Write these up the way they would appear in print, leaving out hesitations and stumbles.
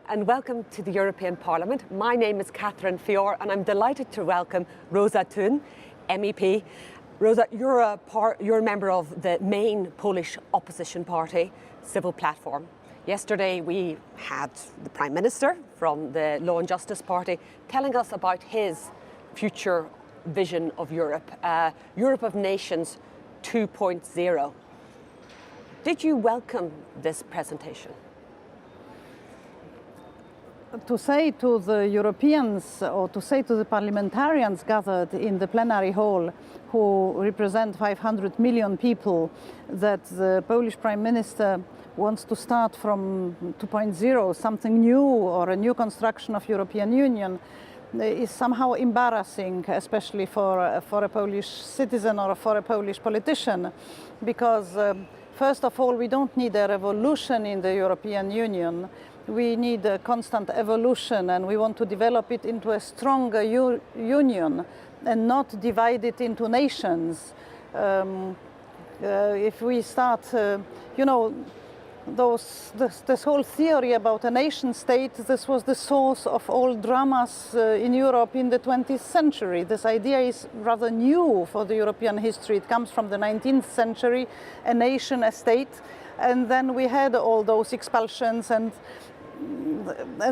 and welcome to the European Parliament. My name is Catherine Fior and I'm delighted to welcome Róża Thun MEP. Róża, you're a member of the main Polish opposition party, Civil Platform. Yesterday we had the Prime Minister from the Law and Justice Party telling us about his future vision of Europe, Europe of Nations 2.0. Did you welcome this presentation? To say to the Europeans or to say to the parliamentarians gathered in the plenary hall who represent 500 million people that the Polish Prime Minister wants to start from 2.0, something new or a new construction of European Union, is somehow embarrassing, especially for a Polish citizen or for a Polish politician, because first of all, we don't need a revolution in the European Union. We need a constant evolution, and we want to develop it into a stronger union and not divide it into nations. If we start, this whole theory about a nation state, this was the source of all dramas in Europe in the 20th century. This idea is rather new for the European history. It comes from the 19th century, a nation, a state, and then we had all those expulsions, and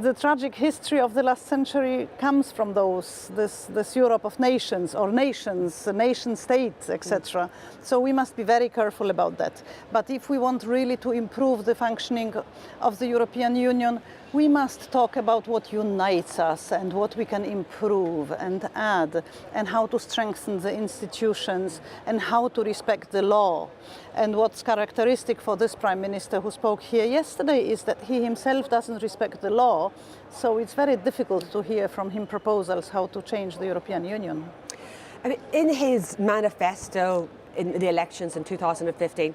the tragic history of the last century comes from this Europe of nations or nations, nation states, etc. So we must be very careful about that. But if we want really to improve the functioning of the European Union, we must talk about what unites us and what we can improve and add, and how to strengthen the institutions and how to respect the law. And what's characteristic for this Prime Minister who spoke here yesterday is that he himself doesn't respect the law, so it's very difficult to hear from him proposals how to change the European Union. I mean, in his manifesto in the elections in 2015,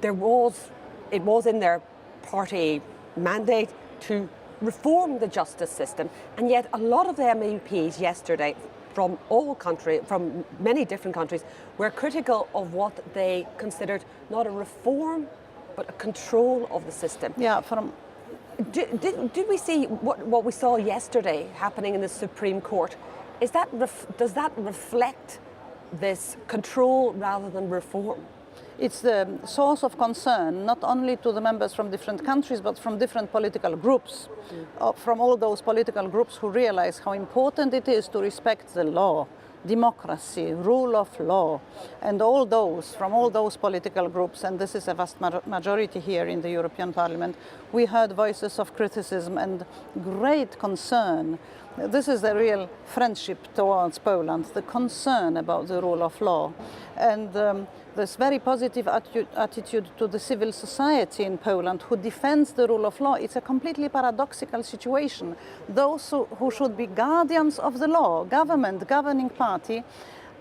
it was in their party mandate to reform the justice system, and yet a lot of the MEPs yesterday from from many different countries were critical of what they considered not a reform but a control of the system. Yeah, did we see what we saw yesterday happening in the Supreme Court? Does that reflect this control rather than reform? It's the source of concern, not only to the members from different countries, but from different political groups, from all those political groups who realize how important it is to respect the law, democracy, rule of law, and from all those political groups, and this is a vast majority here in the European Parliament, we heard voices of criticism and great concern. This is the real friendship towards Poland, the concern about the rule of law, and this very positive attitude to the civil society in Poland who defends the rule of law. It's a completely paradoxical situation. Those who should be guardians of the law, government, governing party,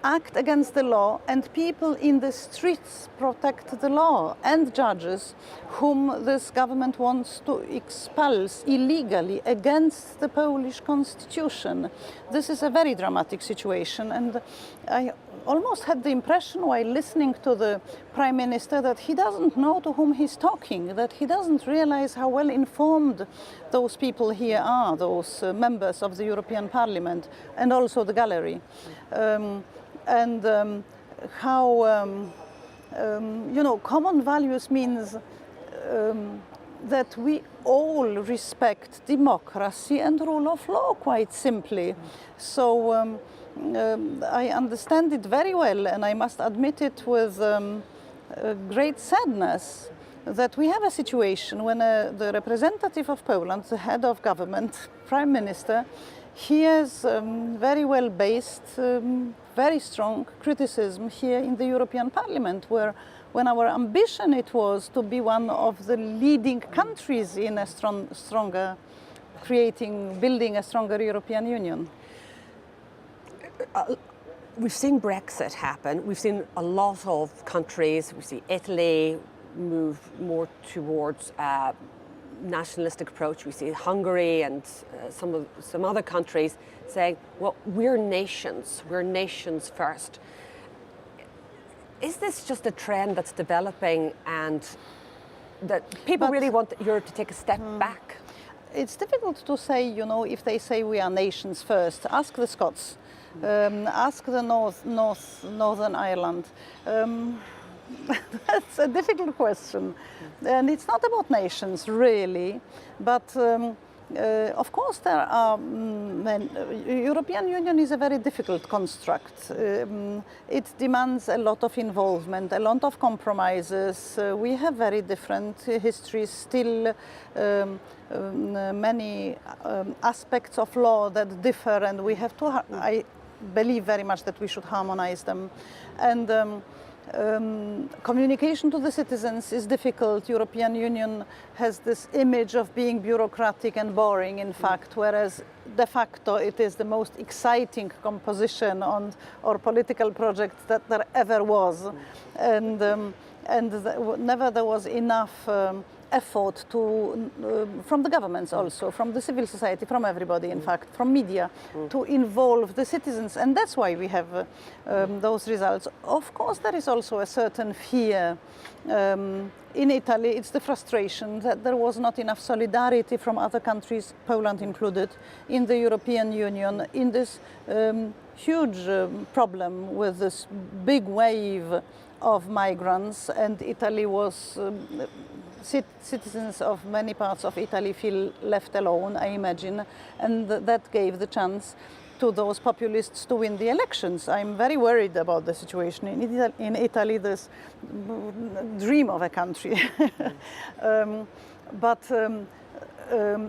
act against the law, and people in the streets protect the law, and judges whom this government wants to expel illegally against the Polish constitution. This is a very dramatic situation, and I almost had the impression while listening to the Prime Minister that he doesn't know to whom he's talking, that he doesn't realize how well informed those people here are, those members of the European Parliament, and also the gallery. How common values means that we all respect democracy and rule of law, quite simply. So I understand it very well, and I must admit it with great sadness that we have a situation when the representative of Poland, the head of government, Prime Minister, hears very well based, very strong criticism here in the European Parliament, when our ambition it was to be one of the leading countries in a building a stronger European Union. We've seen Brexit happen. We've seen a lot of countries. We see Italy move more towards nationalistic approach. We see Hungary and some other countries saying, well, we're nations first. Is this just a trend that's developing and that people really want Europe to take a step back? it's difficult to say, you know, if they say we are nations first. Ask the Scots, ask the Northern Ireland. That's a difficult question, and it's not about nations really, but of course there are European Union is a very difficult construct. It demands a lot of involvement, a lot of compromises. We have very different histories, still many aspects of law that differ, and we have to, I believe very much that we should harmonize them. And communication to the citizens is difficult. European Union has this image of being bureaucratic and boring, in fact, whereas de facto it is the most exciting composition or political project that there ever was. And never there was enough effort to, from the governments also, from the civil society, from everybody, in fact, from media, to involve the citizens. And that's why we have those results. Of course, there is also a certain fear. In Italy, it's the frustration that there was not enough solidarity from other countries, Poland included, in the European Union, in this huge problem with this big wave of migrants, and Italy was, citizens of many parts of Italy feel left alone, I imagine, and that gave the chance to those populists to win the elections. I'm very worried about the situation in Italy, this dream of a country. But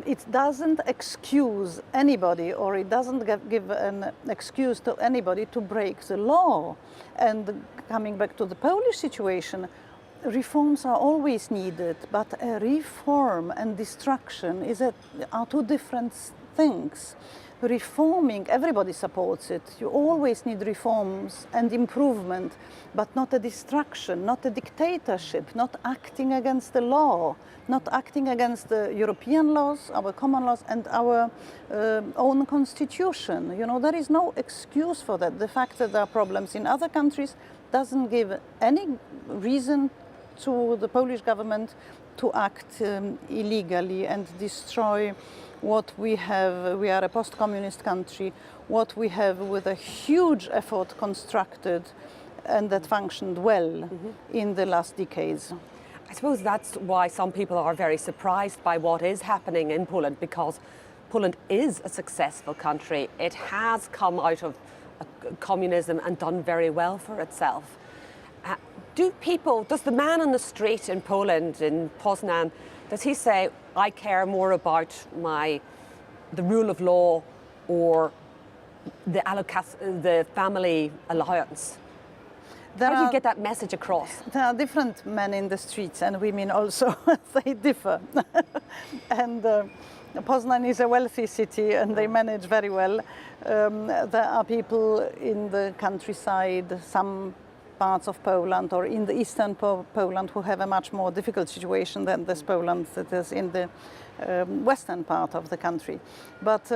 it doesn't excuse anybody, or it doesn't give an excuse to anybody to break the law. And coming back to the Polish situation, reforms are always needed, but a reform and destruction are two different things. Reforming, everybody supports it. You always need reforms and improvement, but not a destruction, not a dictatorship, not acting against the law, not acting against the European laws, our common laws, and our own constitution. You know, there is no excuse for that. The fact that there are problems in other countries doesn't give any reason to the Polish government to act illegally and destroy what we have. We are a post-communist country, what we have with a huge effort constructed and that functioned well in the last decades. I suppose that's why some people are very surprised by what is happening in Poland, because Poland is a successful country. It has come out of communism and done very well for itself. Does the man on the street in Poland, in Poznan, does he say, I care more about the rule of law or the family allowance? How do you get that message across? There are different men in the streets, and women also. They differ. And Poznan is a wealthy city, and they manage very well. There are people in the countryside, some parts of Poland or in the eastern Poland, who have a much more difficult situation than this Poland that is in the western part of the country. But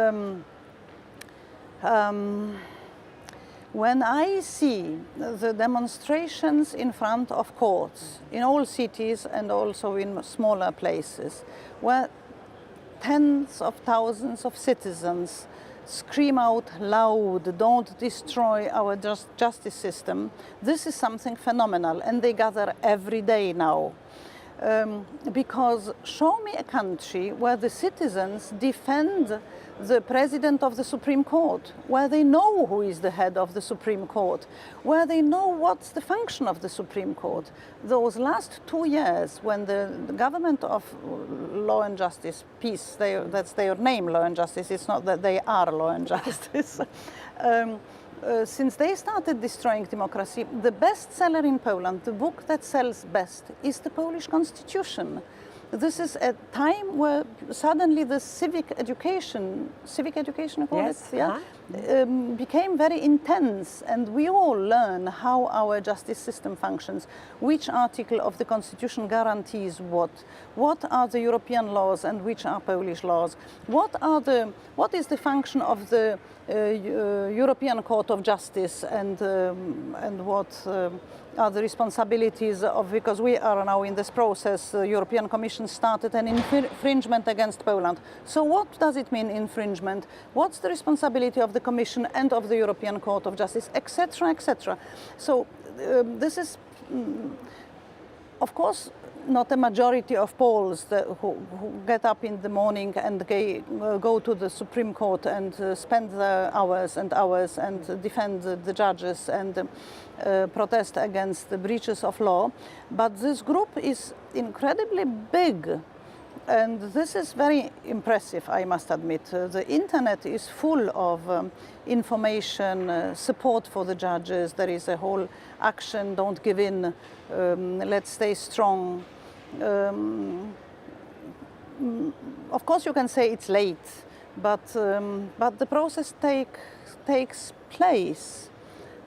when I see the demonstrations in front of courts in all cities and also in smaller places, where tens of thousands of citizens scream out loud, don't destroy our justice system, this is something phenomenal, and they gather every day now. Because show me a country where the citizens defend the president of the Supreme Court, where they know who is the head of the Supreme Court, where they know what's the function of the Supreme Court. Those last 2 years, when the government of Law and Justice, peace, that's their name, Law and Justice, it's not that they are Law and Justice. Since they started destroying democracy, the bestseller in Poland, the book that sells best, is the Polish Constitution. This is a time where suddenly the civic education, Yes, became very intense, and we all learn how our justice system functions, which article of the Constitution guarantees what are the European laws and which are Polish laws, what is the function of the European Court of Justice and what are the responsibilities of, because we are now in this process, the European Commission started an infringement against Poland. So what does it mean, infringement? What's the responsibility of the Commission and of the European Court of Justice, etc., etc.? So this is, of course, not a majority of Poles who get up in the morning and go to the Supreme Court and spend the hours and hours and defend the judges and protest against the breaches of law. But this group is incredibly big. And this is very impressive, I must admit. The internet is full of information, support for the judges. There is a whole action, don't give in, let's stay strong. Of course, you can say it's late, but the process takes place.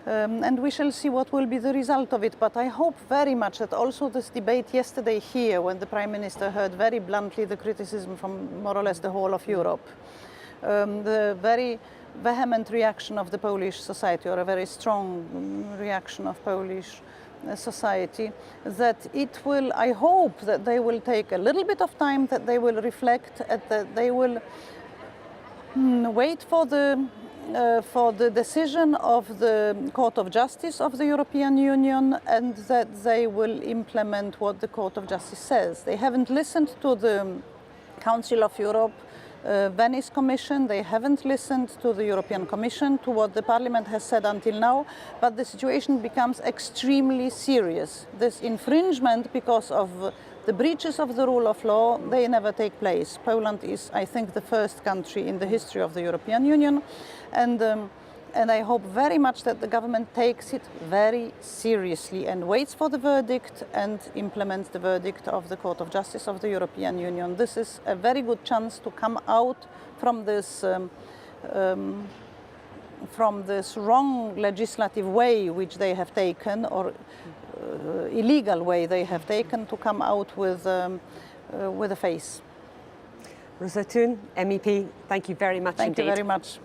And we shall see what will be the result of it. But I hope very much that also this debate yesterday here, when the Prime Minister heard very bluntly the criticism from more or less the whole of Europe, the very vehement reaction of the Polish society, or a very strong reaction of Polish society, that it will, I hope that they will take a little bit of time, that they will reflect, that they will wait for the decision of the Court of Justice of the European Union, and that they will implement what the Court of Justice says. They haven't listened to the Council of Europe, Venice Commission, they haven't listened to the European Commission, to what the Parliament has said until now, but the situation becomes extremely serious. This infringement, because of the breaches of the rule of law, they never take place. Poland is, I think, the first country in the history of the European Union, and I hope very much that the government takes it very seriously and waits for the verdict and implements the verdict of the Court of Justice of the European Union. This is a very good chance to come out from this wrong legislative way which they have taken, or illegal way they have taken, to come out with a face. Róża Thun, MEP, thank you very much indeed. Thank you very much.